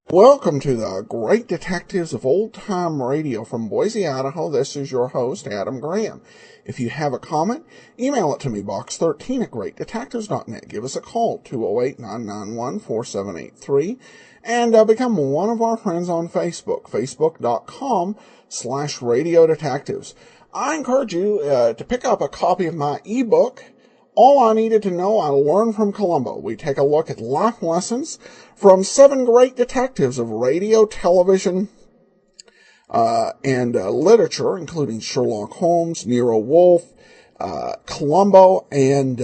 Welcome to the Great Detectives of Old Time Radio from Boise, Idaho. This is your host, Adam Graham. If you have a comment, email it to me, box13 at greatdetectives.net. Give us a call, 208-991-4783, and become one of our friends on Facebook, facebook.com/Radio Detectives. I encourage you to pick up a copy of my ebook, All I Needed to Know I Learned from Columbo. We take a look at life lessons from 7 great detectives of radio, television, and literature, including Sherlock Holmes, Nero Wolfe, Columbo, and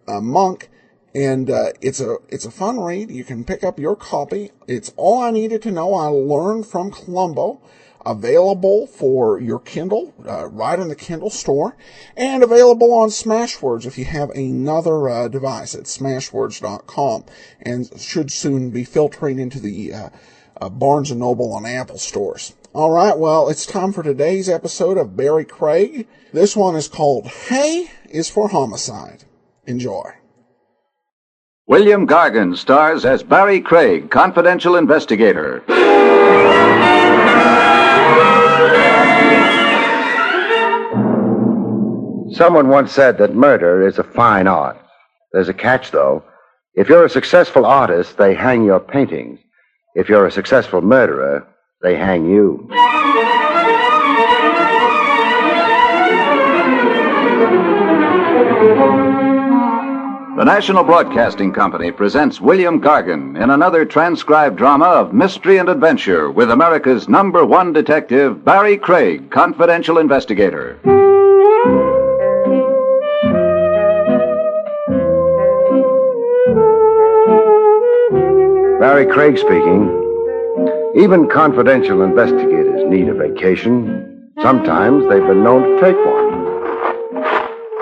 Monk. And it's a fun read. You can pick up your copy. It's All I Needed to Know I Learned from Columbo. Available for your Kindle, right in the Kindle store, and available on Smashwords if you have another device at smashwords.com, and should soon be filtering into the Barnes & Noble and Apple stores. All right, well, it's time for today's episode of Barrie Craig. This one is called Hay is for Homicide. Enjoy. William Gargan stars as Barrie Craig, confidential investigator. Someone once said that murder is a fine art. There's a catch, though. If you're a successful artist, they hang your paintings. If you're a successful murderer, they hang you. The National Broadcasting Company presents William Gargan in another transcribed drama of mystery and adventure with America's #1 detective, Barrie Craig, confidential investigator. Barrie Craig speaking. Even confidential investigators need a vacation. Sometimes they've been known to take one.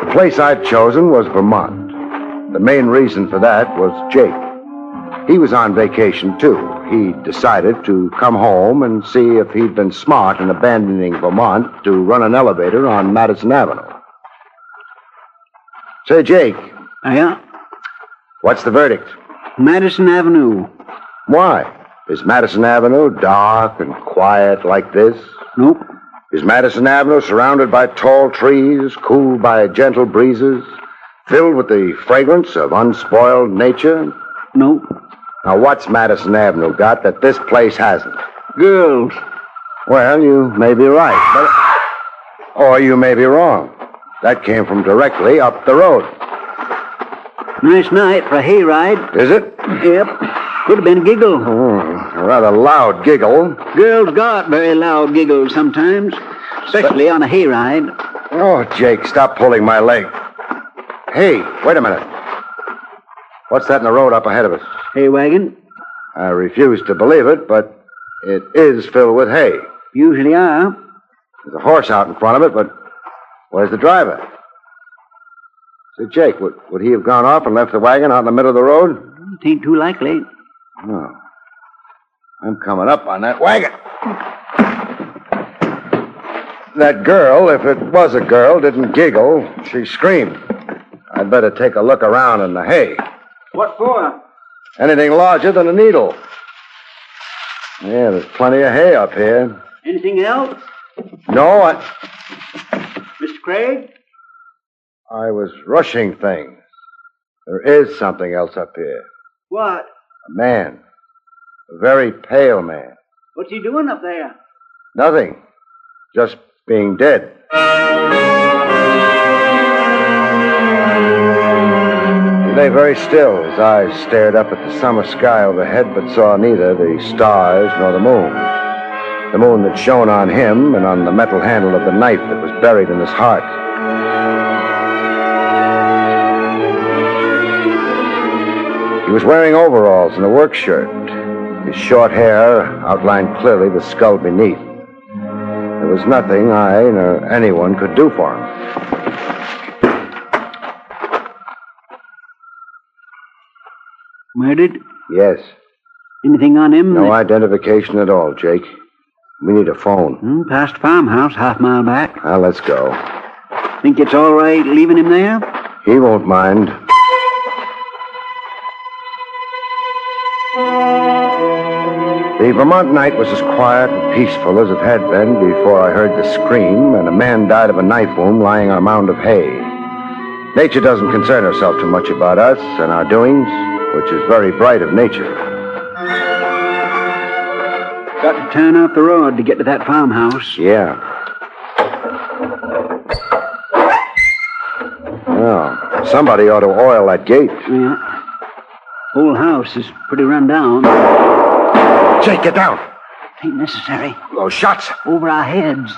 The place I'd chosen was Vermont. The main reason for that was Jake. He was on vacation, too. He decided to come home and see if he'd been smart in abandoning Vermont to run an elevator on Madison Avenue. Say, Jake. Yeah? What's the verdict? Madison Avenue. Why? Is Madison Avenue dark and quiet like this? Nope. Is Madison Avenue surrounded by tall trees, cooled by gentle breezes, filled with the fragrance of unspoiled nature? Nope. Now, what's Madison Avenue got that this place hasn't? Girls. Well, you may be right, or you may be wrong. That came from directly up the road. Nice night for a hayride. Is it? Yep. Could have been a giggle. A rather loud giggle. Girls got very loud giggles sometimes, especially on a hayride. Oh, Jake, stop pulling my leg. Hey, wait a minute. What's that in the road up ahead of us? Hay wagon. I refuse to believe it, but it is filled with hay. Usually are. There's a horse out in front of it, but where's the driver? Say, Jake, would he have gone off and left the wagon out in the middle of the road? It ain't too likely. Oh. I'm coming up on that wagon. That girl, if it was a girl, didn't giggle. She screamed. I'd better take a look around in the hay. What for? Anything larger than a needle. Yeah, there's plenty of hay up here. Anything else? No, Mr. Craig? I was rushing things. There is something else up here. What? A man. A very pale man. What's he doing up there? Nothing. Just being dead. He lay very still. His eyes stared up at the summer sky overhead, but saw neither the stars nor the moon. The moon that shone on him and on the metal handle of the knife that was buried in his heart. He was wearing overalls and a work shirt. His short hair outlined clearly the skull beneath. There was nothing I nor anyone could do for him. Murdered? Yes. Anything on him? No identification at all, Jake. We need a phone. Past farmhouse, half-mile back. Well, let's go. Think it's all right leaving him there? He won't mind. The Vermont night was as quiet and peaceful as it had been before I heard the scream and a man died of a knife wound lying on a mound of hay. Nature doesn't concern herself too much about us and our doings, which is very bright of nature. Got to turn off the road to get to that farmhouse. Yeah. Well, somebody ought to oil that gate. Yeah. Whole house is pretty run down. Jake, get down. Ain't necessary. Those shots. Over our heads.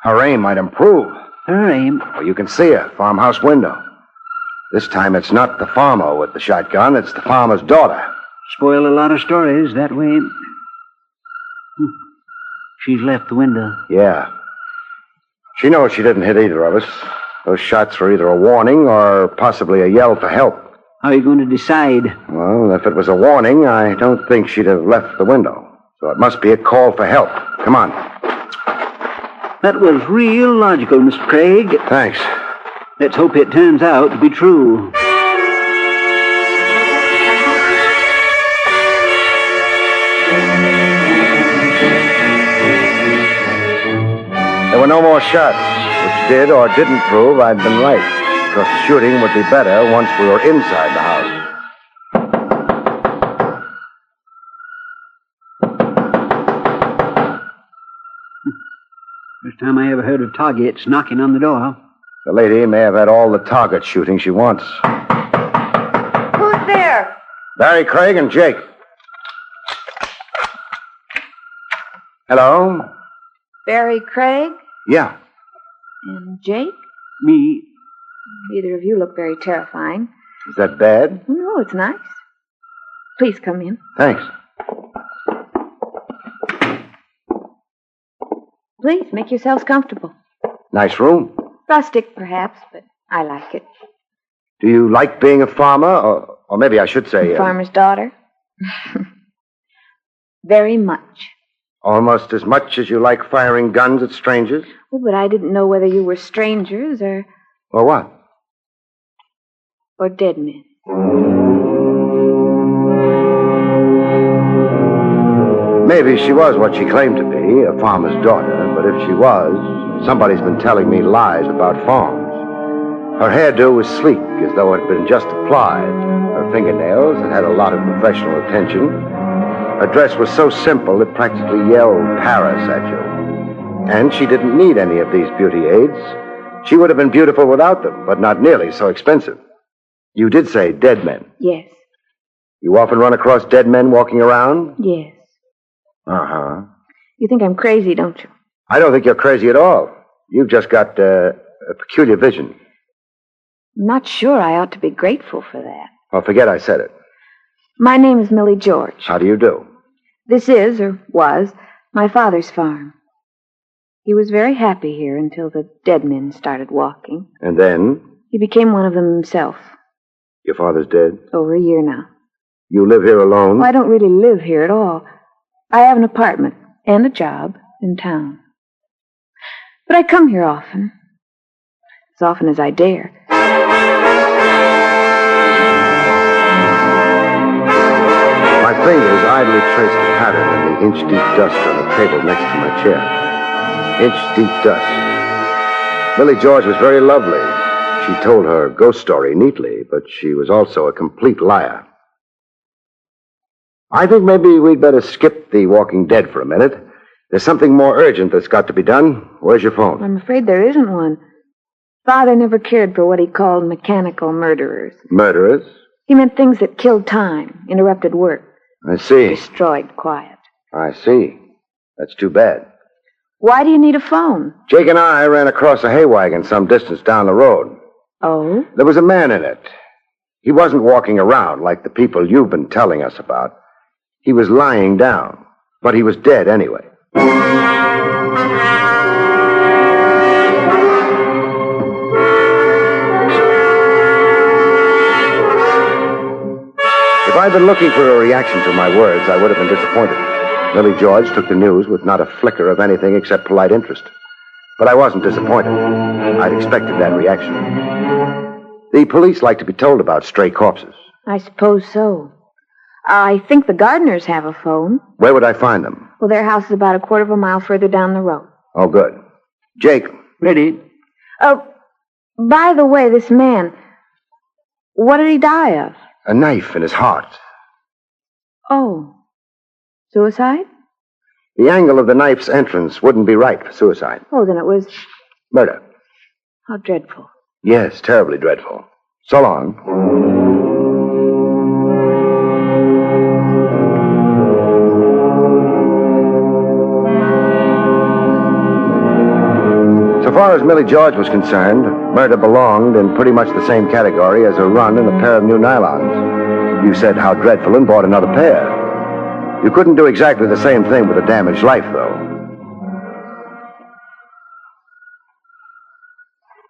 Her aim might improve. Her aim? Well, you can see her, farmhouse window. This time it's not the farmer with the shotgun, it's the farmer's daughter. Spoil a lot of stories that way. She's left the window. Yeah. She knows she didn't hit either of us. Those shots were either a warning or possibly a yell for help. How are you going to decide? Well, if it was a warning, I don't think she'd have left the window. So it must be a call for help. Come on. That was real logical, Mr. Craig. Thanks. Let's hope it turns out to be true. There were no more shots, which did or didn't prove I'd been right, because the shooting would be better once we were inside the house. First time I ever heard of targets knocking on the door. The lady may have had all the target shooting she wants. Who's there? Barrie Craig and Jake. Hello? Barrie Craig Yeah. and Jake? Me? Neither of you look very terrifying. Is that bad? No, it's nice. Please come in. Thanks. Please, make yourselves comfortable. Nice room. Rustic, perhaps, but I like it. Do you like being a farmer? Or maybe I should say... Farmer's daughter? Very much. Almost as much as you like firing guns at strangers? Oh, but I didn't know whether you were strangers or What? dead men. Maybe she was what she claimed to be, a farmer's daughter, but if she was, somebody's been telling me lies about farms. Her hairdo was sleek, as though it had been just applied. Her fingernails had had a lot of professional attention. Her dress was so simple it practically yelled Paris at you. And she didn't need any of these beauty aids. She would have been beautiful without them, but not nearly so expensive. You did say dead men. Yes. You often run across dead men walking around? Yes. Uh-huh. You think I'm crazy, don't you? I don't think you're crazy at all. You've just got a peculiar vision. I'm not sure I ought to be grateful for that. Well, forget I said it. My name is Millie George. How do you do? This is, or was, my father's farm. He was very happy here until the dead men started walking. And then? He became one of them himself. Your father's dead? Over a year now. You live here alone? Well, I don't really live here at all. I have an apartment and a job in town. But I come here often. As often as I dare. My fingers idly traced a pattern in the inch-deep dust on the table next to my chair. Inch-deep dust. Millie George was very lovely. She told her ghost story neatly, but she was also a complete liar. I think maybe we'd better skip the Walking Dead for a minute. There's something more urgent that's got to be done. Where's your phone? I'm afraid there isn't one. Father never cared for what he called mechanical murderers. Murderers? He meant things that killed time, interrupted work, I see. destroyed quiet. I see. That's too bad. Why do you need a phone? Jake and I ran across a hay wagon some distance down the road. Oh? There was a man in it. He wasn't walking around like the people you've been telling us about. He was lying down, but he was dead anyway. I'd been looking for a reaction to my words, I would have been disappointed. Millie George took the news with not a flicker of anything except polite interest. But I wasn't disappointed. I'd expected that reaction. The police like to be told about stray corpses. I suppose so. I think the Gardners have a phone. Where would I find them? Well, their house is about a quarter of a mile further down the road. Oh, good. Jake. Ready? Oh, by the way, this man, what did he die of? A knife in his heart. Oh, suicide? The angle of the knife's entrance wouldn't be right for suicide. Oh, then it was... Murder. How dreadful. Yes, terribly dreadful. So long. So far as Millie George was concerned, murder belonged in pretty much the same category as a run in a pair of new nylons. You said how dreadful and bought another pair. You couldn't do exactly the same thing with a damaged life, though.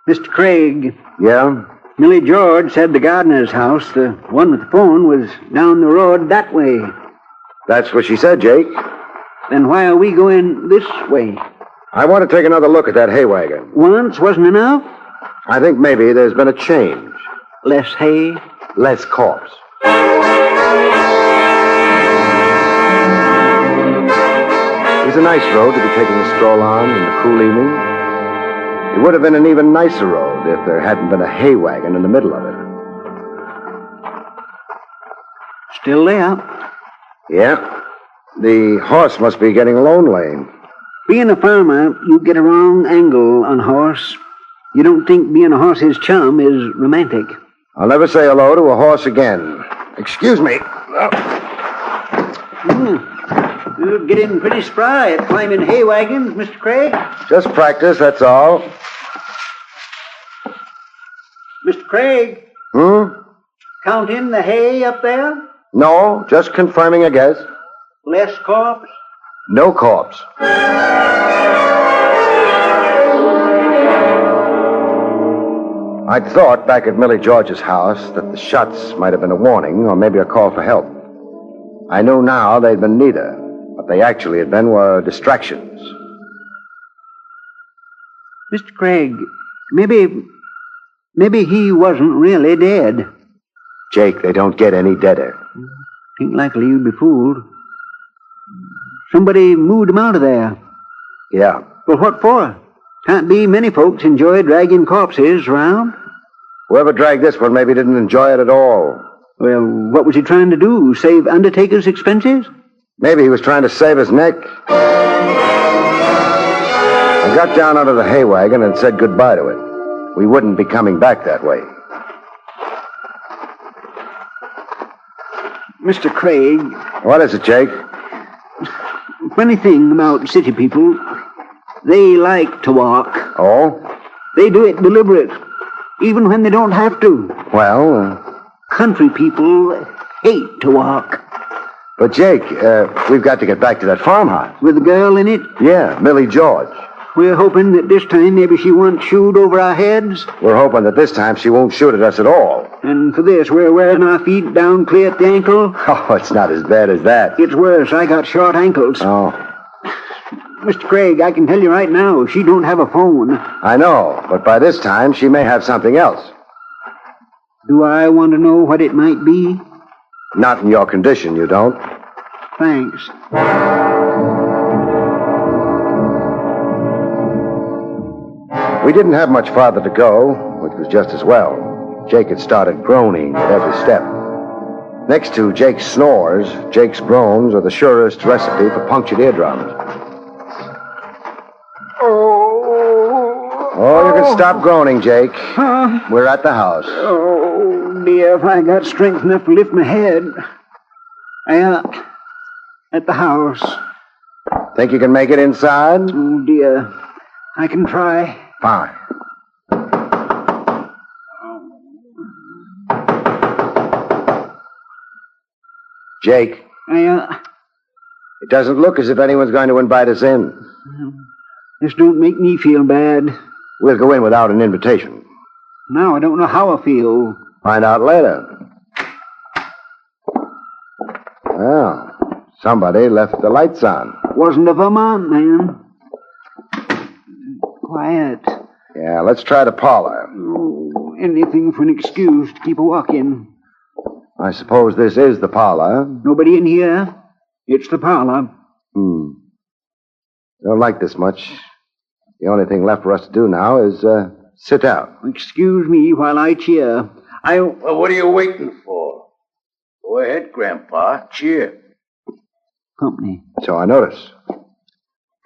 Mr. Craig, Yeah? Millie George said the gardener's house, the one with the phone, was down the road that way. That's what she said, Jake. Then why are we going this way? I want to take another look at that hay wagon. Once wasn't enough? I think maybe there's been a change. Less hay? Less corpse. It was a nice road to be taking a stroll on in the cool evening. It would have been an even nicer road if there hadn't been a hay wagon in the middle of it. Still there. Yeah. The horse must be getting lonely. Being a farmer, you get a wrong angle on a horse. You don't think being a horse's chum is romantic. I'll never say hello to a horse again. Excuse me. You're getting pretty spry at climbing hay wagons, Mr. Craig. Just practice, that's all. Mr. Craig, counting the hay up there? No, just confirming a guess. Less corpse? No corpse. I'd thought back at Millie George's house that the shots might have been a warning or maybe a call for help. I knew now they'd been neither. What they actually had been were distractions. Mr. Craig, maybe he wasn't really dead. Jake, they don't get any deader. Ain't likely you'd be fooled. Somebody moved him out of there. Yeah. Well, what for? Can't be many folks enjoy dragging corpses around. Whoever dragged this one maybe didn't enjoy it at all. Well, what was he trying to do? Save undertaker's expenses? Maybe he was trying to save his neck. I got down out of the hay wagon and said goodbye to it. We wouldn't be coming back that way. Mr. Craig, What is it, Jake? funny thing about city people, they like to walk. Oh? They do it deliberate, even when they don't have to. Well, Country people hate to walk. but Jake, we've got to get back to that farmhouse. With a girl in it, Yeah, Millie George. we're hoping that this time maybe she won't shoot over our heads. We're hoping that this time she won't shoot at us at all. And for this, we're wearing our feet down clear at the ankle. Oh, it's not as bad as that. It's worse. I got short ankles. Oh, Mr. Craig, I can tell you right now, she don't have a phone. I know, but by this time she may have something else. Do I want to know what it might be? Not in your condition, you don't. Thanks. We didn't have much farther to go, which was just as well. Jake had started groaning at every step. Next to Jake's snores, Jake's groans are the surest recipe for punctured eardrums. Oh, you can stop groaning, Jake. We're at the house. Oh, dear, if I got strength enough to lift my head. At the house. Think you can make it inside? Oh, dear. I can try. Fine. Jake, it doesn't look as if anyone's going to invite us in. This don't make me feel bad. We'll go in without an invitation. Now I don't know how I feel. Find out later. Well, somebody left the lights on. Wasn't a Vermont man. Quiet. Yeah, let's try the parlor. Oh, anything for an excuse to keep a walk-in. I suppose this is the parlor. Nobody in here. It's the parlor. Don't like this much. The only thing left for us to do now is sit down. Excuse me while I cheer. Well, what are you waiting for? Go ahead, Grandpa. Cheer. Company. So I notice.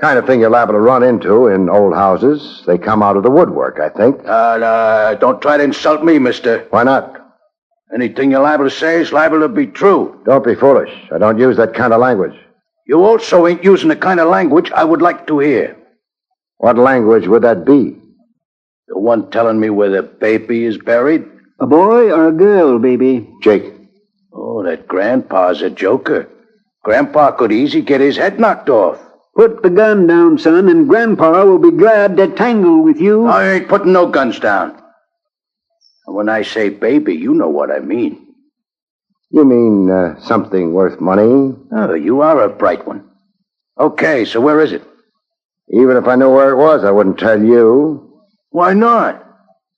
Kind of thing you're liable to run into in old houses. They come out of the woodwork, I think. Don't try to insult me, mister. Why not? Anything you're liable to say is liable to be true. Don't be foolish. I don't use that kind of language. You also ain't using the kind of language I would like to hear. What language would that be? The one telling me where the baby is buried? A boy or a girl, baby? Jake. Oh, that Grandpa's a joker. Grandpa could easy get his head knocked off. Put the gun down, son, and Grandpa will be glad to tangle with you. I ain't putting no guns down. And when I say baby, you know what I mean. You mean something worth money? Oh, you are a bright one. Okay, so where is it? Even if I knew where it was, I wouldn't tell you. Why not?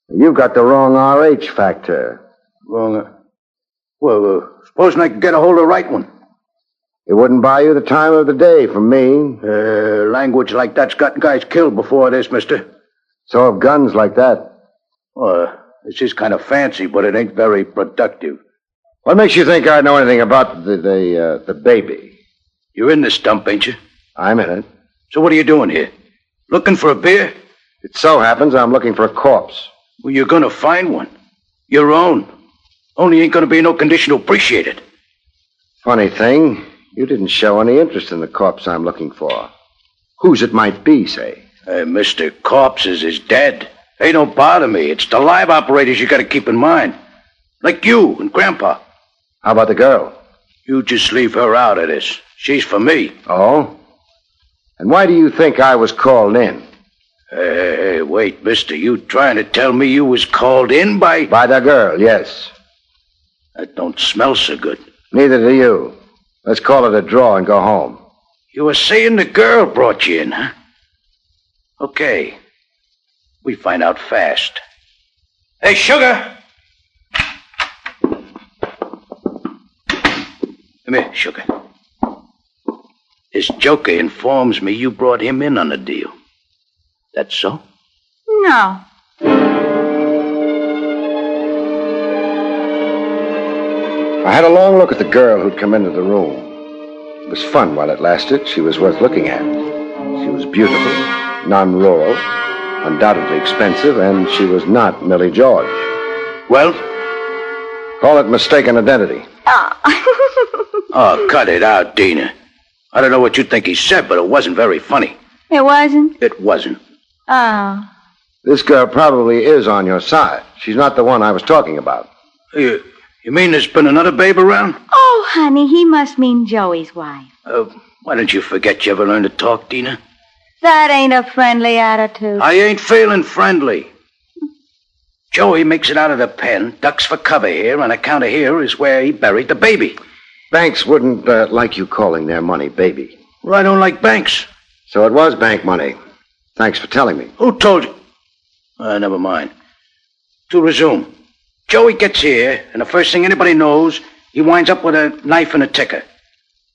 You've got the wrong RH factor. Wrong. Well, supposing I could get a hold of the right one. It wouldn't buy you the time of the day from me. Language like that's gotten guys killed before this, mister. So have guns like that. This is kind of fancy, but it ain't very productive. What makes you think I know anything about the baby? You're in this dump, ain't you? I'm in it. So what are you doing here? Looking for a beer? It so happens I'm looking for a corpse. Well, you're gonna find one. Your own. Only ain't gonna be in no condition to appreciate it. Funny thing, you didn't show any interest in the corpse I'm looking for. Whose it might be, say. Mr. Corpses is dead. They don't bother me. It's the live operators you gotta keep in mind. Like you and Grandpa. How about the girl? You just leave her out of this. She's for me. Oh? And why do you think I was called in? Hey, wait, mister. You trying to tell me you was called in by... By the girl, yes. That don't smell so good. Neither do you. Let's call it a draw and go home. You were saying the girl brought you in, huh? Okay. We find out fast. Hey, Sugar! Come here, Sugar. This joker informs me you brought him in on the deal. That so? No. I had a long look at the girl who'd come into the room. It was fun while it lasted. She was worth looking at. She was beautiful, non-rural, undoubtedly expensive, and she was not Millie George. Well? Call it mistaken identity. Oh, cut it out, Dina. I don't know what you think he said, but it wasn't very funny. It wasn't? It wasn't. Oh. This girl probably is on your side. She's not the one I was talking about. You mean there's been another babe around? Oh, honey, he must mean Joey's wife. Why don't you forget you ever learned to talk, Dina? That ain't a friendly attitude. I ain't feeling friendly. Joey makes it out of the pen, ducks for cover here, on account of here is where he buried the baby. Banks wouldn't like you calling their money baby. Well, I don't like banks. So it was bank money. Thanks for telling me. Who told you? Never mind. To resume. Joey gets here, and the first thing anybody knows, he winds up with a knife and a ticker.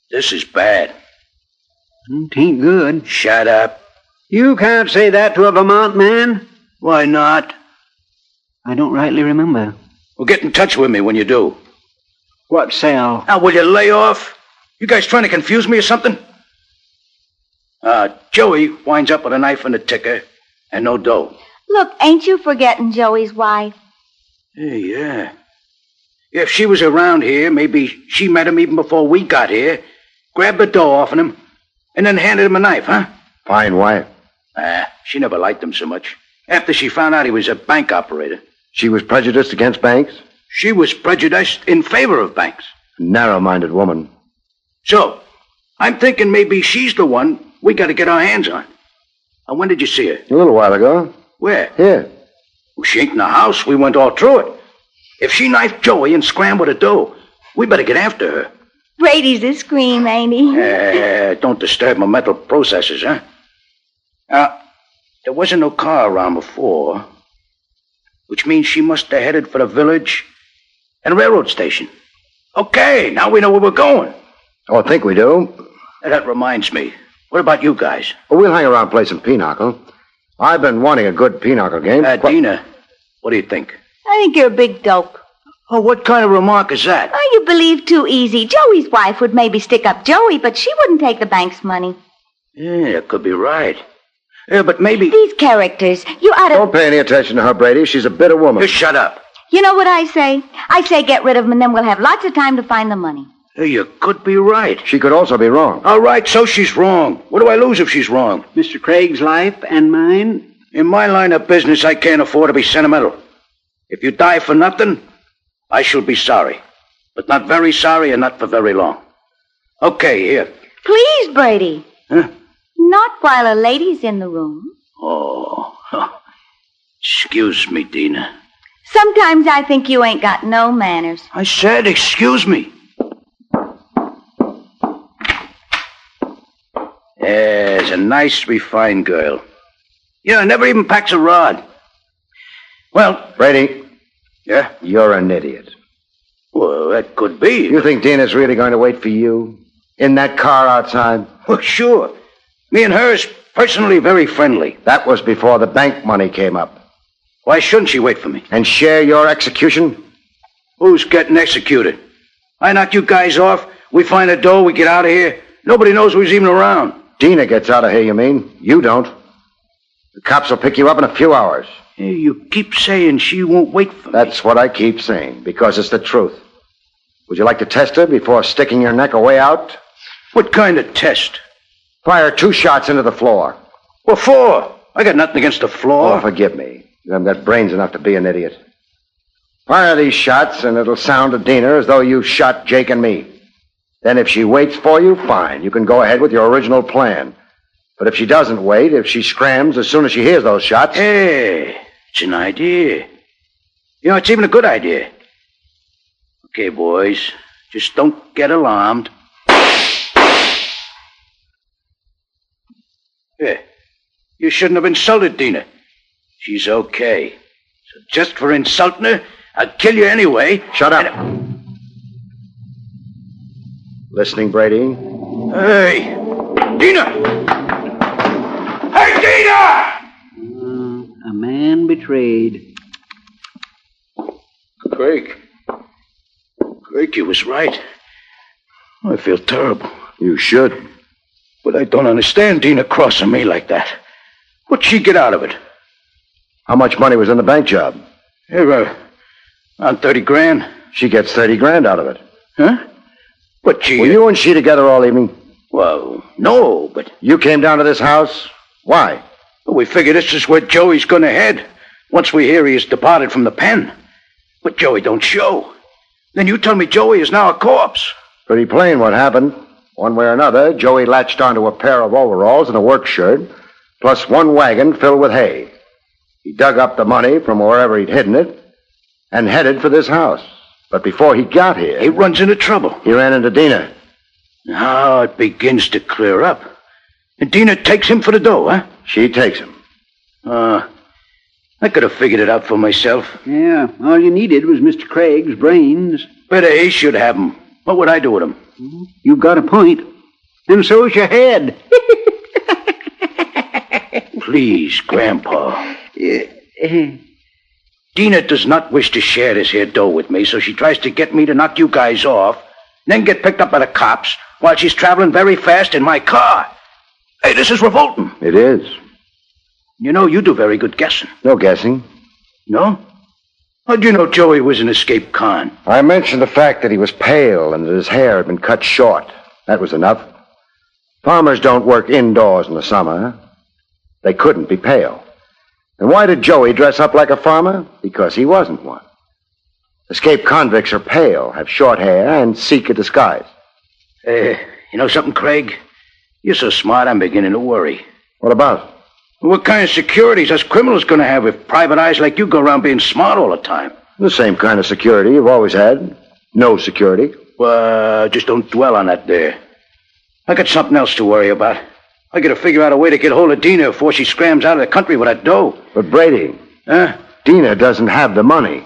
This is bad. It ain't good. Shut up. You can't say that to a Vermont man. Why not? I don't rightly remember. Well, get in touch with me when you do. What cell? Now, will you lay off? You guys trying to confuse me or something? Joey winds up with a knife and a ticker and no dough. Look, ain't you forgetting Joey's wife? Hey, yeah. If she was around here, maybe she met him even before we got here, grabbed the dough off of him, and then handed him a knife, huh? Fine wife. She never liked him so much. After she found out he was a bank operator. She was prejudiced against banks? She was prejudiced in favor of banks. Narrow-minded woman. So, I'm thinking maybe she's the one we got to get our hands on. And when did you see her? A little while ago. Where? Here. Well, she ain't in the house. We went all through it. If she knifed Joey and scrambled the dough, we better get after her. Brady's a scream, ain't he? Don't disturb my mental processes, huh? There wasn't no car around before, which means she must have headed for the village and railroad station. Okay, now we know where we're going. Oh, I think we do. That reminds me. What about you guys? Well, we'll hang around play some pinochle. I've been wanting a good pinochle game. Dina, what do you think? I think you're a big dope. Oh, what kind of remark is that? Oh, you believe too easy. Joey's wife would maybe stick up Joey, but she wouldn't take the bank's money. Yeah, that could be right. Yeah, but maybe... These characters, you ought to... Don't pay any attention to her, Brady. She's a bitter woman. Just shut up. You know what I say? I say get rid of them, and then we'll have lots of time to find the money. You could be right. She could also be wrong. All right, so she's wrong. What do I lose if she's wrong? Mr. Craig's life and mine? In my line of business, I can't afford to be sentimental. If you die for nothing, I shall be sorry. But not very sorry and not for very long. Okay, here. Please, Brady. Huh? Not while a lady's in the room. Oh. Excuse me, Dina. Sometimes I think you ain't got no manners. I said excuse me. There's a nice, refined girl. Yeah, never even packs a rod. Well... Brady. Yeah? You're an idiot. Well, that could be. You think Dina's really going to wait for you? In that car outside? Well, sure. Me and her is personally very friendly. That was before the bank money came up. Why shouldn't she wait for me? And share your execution? Who's getting executed? I knock you guys off, we find the dough, we get out of here. Nobody knows who's even around. Dina gets out of here, you mean? You don't. The cops will pick you up in a few hours. Hey, you keep saying she won't wait for me. That's what I keep saying, because it's the truth. Would you like to test her before sticking your neck away out? What kind of test? Fire 2 shots into the floor. What for? I got nothing against the floor. Oh, forgive me. You haven't got brains enough to be an idiot. Fire these shots, and it'll sound to Dina as though you shot Jake and me. Then if she waits for you, fine. You can go ahead with your original plan. But if she doesn't wait, if she scrams as soon as she hears those shots... Hey, it's an idea. You know, it's even a good idea. Okay, boys, just don't get alarmed. Yeah, you shouldn't have insulted Dina. She's okay. So just for insulting her, I'll kill you anyway. Shut up. Listening, Brady? Hey, Dina! Hey, Dina! A man betrayed. Craig, you was right. I feel terrible. You should. But I don't understand Dina crossing me like that. What'd she get out of it? How much money was in the bank job? Here, around 30 grand. She gets 30 grand out of it. Huh? But she... Were you and she together all evening? Well, no, but... You came down to this house? Why? Well, we figure this is where Joey's gonna head, once we hear he has departed from the pen. But Joey don't show. Then you tell me Joey is now a corpse. Pretty plain what happened. One way or another, Joey latched onto a pair of overalls and a work shirt, plus 1 wagon filled with hay. He dug up the money from wherever he'd hidden it and headed for this house. But before he got here... He runs into trouble. He ran into Dina. Now it begins to clear up. And Dina takes him for the dough, huh? She takes him. I could have figured it out for myself. Yeah, all you needed was Mr. Craig's brains. Better he should have them. What would I do with them? You've got a point. And so's your head. Please, Grandpa. Dina does not wish to share this here dough with me, so she tries to get me to knock you guys off, then get picked up by the cops while she's traveling very fast in my car. Hey, this is revolting. It is. You know, you do very good guessing. No guessing. No? How'd you know Joey was an escaped con? I mentioned the fact that he was pale and that his hair had been cut short. That was enough. Farmers don't work indoors in the summer. They couldn't be pale. And why did Joey dress up like a farmer? Because he wasn't one. Escaped convicts are pale, have short hair, and seek a disguise. You know something, Craig? You're so smart, I'm beginning to worry. What about? What kind of securities us criminals going to have if private eyes like you go around being smart all the time? The same kind of security you've always had. No security. Just don't dwell on that there. I got something else to worry about. I gotta figure out a way to get hold of Dina before she scrams out of the country with that dough. But Brady, Huh? Dina doesn't have the money.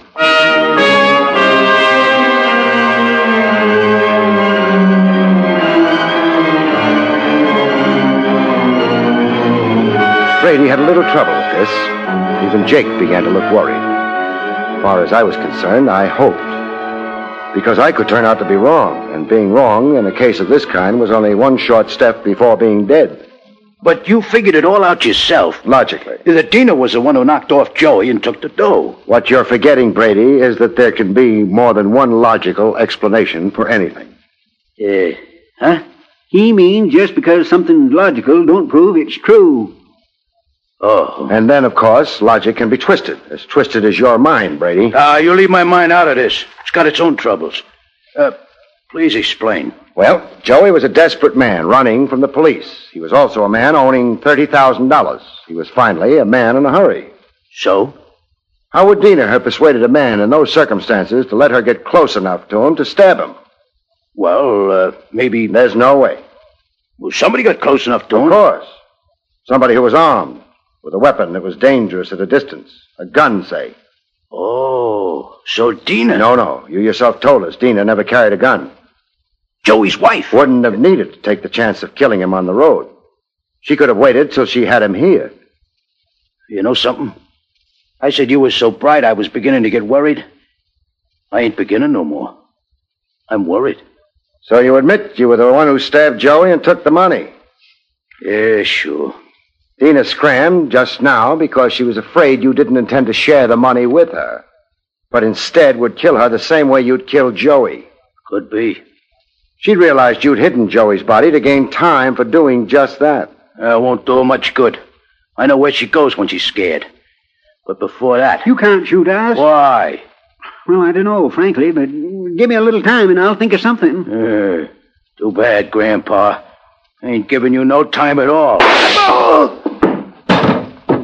Brady had a little trouble with this. Even Jake began to look worried. As far as I was concerned, I hoped. Because I could turn out to be wrong, and being wrong in a case of this kind was only one short step before being dead. But you figured it all out yourself. Logically. That Dina was the one who knocked off Joey and took the dough. What you're forgetting, Brady, is that there can be more than one logical explanation for anything. Huh? He means just because something's logical don't prove it's true. Oh. And then, of course, logic can be twisted as your mind, Brady. You leave my mind out of this. It's got its own troubles. Please explain. Well, Joey was a desperate man running from the police. He was also a man owning $30,000. He was finally a man in a hurry. So? How would Dina have persuaded a man in those circumstances to let her get close enough to him to stab him? Well, maybe... There's no way. Well, somebody got close enough to him. Of course. Somebody who was armed, with a weapon that was dangerous at a distance. A gun, say. Oh, so Dina... No. You yourself told us Dina never carried a gun. Joey's wife. Wouldn't have needed to take the chance of killing him on the road. She could have waited till she had him here. You know something? I said you were so bright I was beginning to get worried. I ain't beginning no more. I'm worried. So you admit you were the one who stabbed Joey and took the money? Yeah, sure. Dina scrammed just now because she was afraid you didn't intend to share the money with her, but instead would kill her the same way you'd killed Joey. Could be. She realized you'd hidden Joey's body to gain time for doing just that. Won't do her much good. I know where she goes when she's scared. But before that... You can't shoot us. Why? Well, I don't know, frankly, but give me a little time and I'll think of something. Too bad, Grandpa. I ain't giving you no time at all.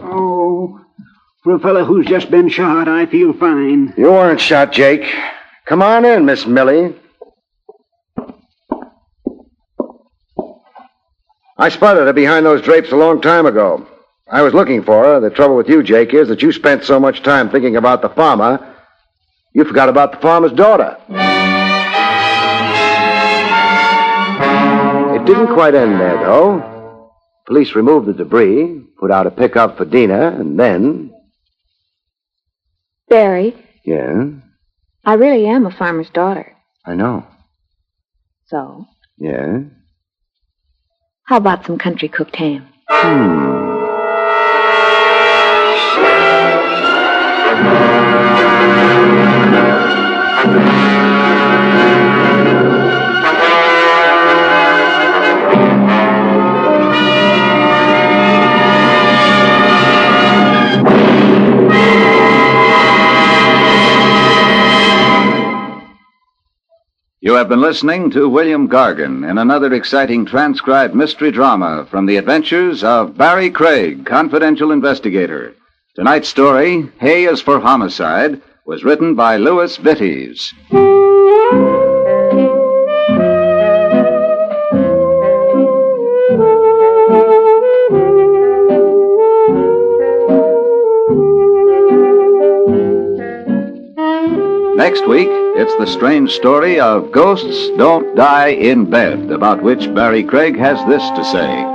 Oh, for a fellow who's just been shot, I feel fine. You weren't shot, Jake. Come on in, Miss Millie. I spotted her behind those drapes a long time ago. I was looking for her. The trouble with you, Jake, is that you spent so much time thinking about the farmer, you forgot about the farmer's daughter. It didn't quite end there, though. Police removed the debris, put out a pickup for Dina, and then... Barry, Yeah? I really am a farmer's daughter. I know. So, Yeah? how about some country cooked ham? You have been listening to William Gargan in another exciting transcribed mystery drama from the adventures of Barrie Craig, confidential investigator. Tonight's story, Hay is for Homicide, was written by Louis Vittes. Next week, it's the strange story of Ghosts Don't Die in Bed, about which Barrie Craig has this to say.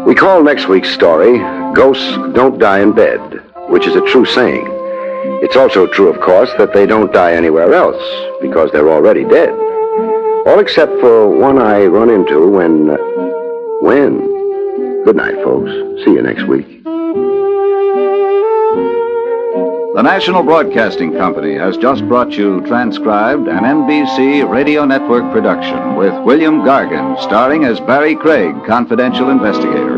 We call next week's story, Ghosts Don't Die in Bed, which is a true saying. It's also true, of course, that they don't die anywhere else, because they're already dead. All except for one I run into when... Good night, folks. See you next week. The National Broadcasting Company has just brought you transcribed an NBC Radio Network production with William Gargan starring as Barrie Craig, confidential investigator.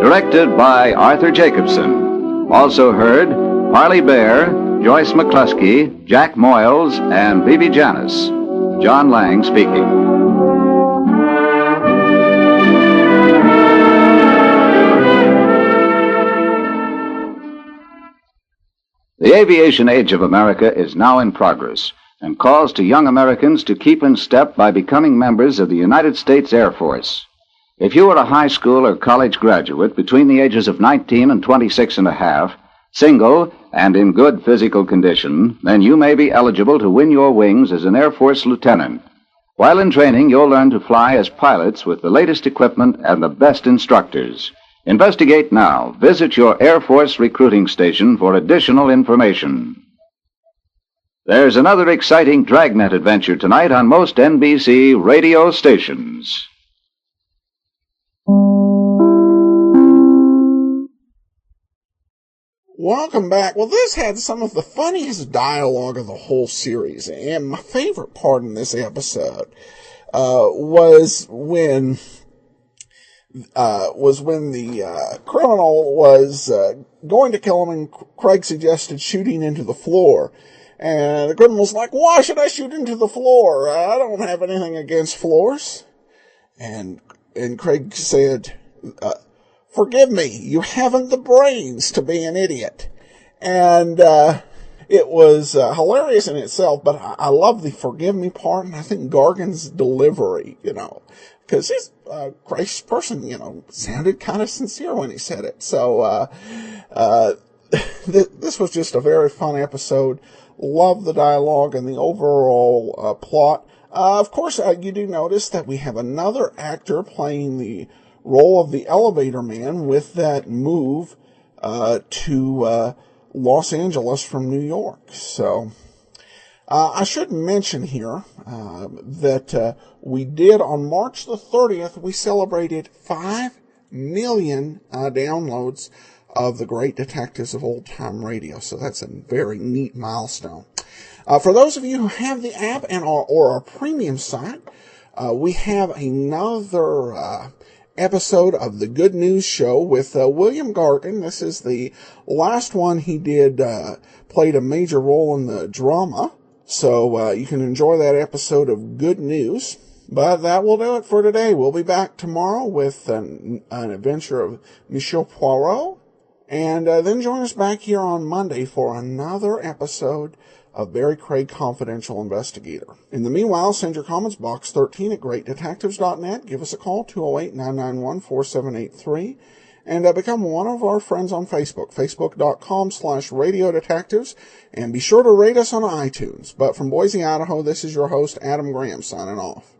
Directed by Arthur Jacobson. Also heard Harley Bear, Joyce McCluskey, Jack Moyles, and Vivi Janis. John Lang speaking. The aviation age of America is now in progress. and calls to young Americans to keep in step by becoming members of the United States Air Force. If you are a high school or college graduate between the ages of 19 and 26 and a half, single and in good physical condition, then you may be eligible to win your wings as an Air Force lieutenant. While in training, you'll learn to fly as pilots with the latest equipment and the best instructors. Investigate now. Visit your Air Force recruiting station for additional information. There's another exciting Dragnet adventure tonight on most NBC radio stations. Welcome back. Well, this had some of the funniest dialogue of the whole series, and my favorite part in this episode was when the criminal was going to kill him, and Craig suggested shooting into the floor. And the criminal's like, "Why should I shoot into the floor? I don't have anything against floors." And Craig said, "Forgive me, you haven't the brains to be an idiot." And it was hilarious in itself, but I love the "forgive me" part, and I think Gargan's delivery, because he's a gracious person, sounded kind of sincere when he said it. So this was just a very fun episode. Love the dialogue and the overall plot. Of course, you do notice that we have another actor playing the role of the elevator man with that move to Los Angeles from New York. So I should mention here that we did on March the 30th, we celebrated 5 million downloads of the Great Detectives of Old Time Radio. So that's a very neat milestone. For those of you who have the app or our premium site, we have another episode of the Good News Show with William Gargan. This is the last one he did, played a major role in the drama. So you can enjoy that episode of Good News. But that will do it for today. We'll be back tomorrow with an adventure of Michel Poirot. And then join us back here on Monday for another episode of Barrie Craig Confidential Investigator. In the meanwhile, send your comments box 13 at greatdetectives.net. Give us a call, 208-991-4783. And become one of our friends on Facebook, facebook.com/Radio Detectives. And be sure to rate us on iTunes. But from Boise, Idaho, this is your host, Adam Graham, signing off.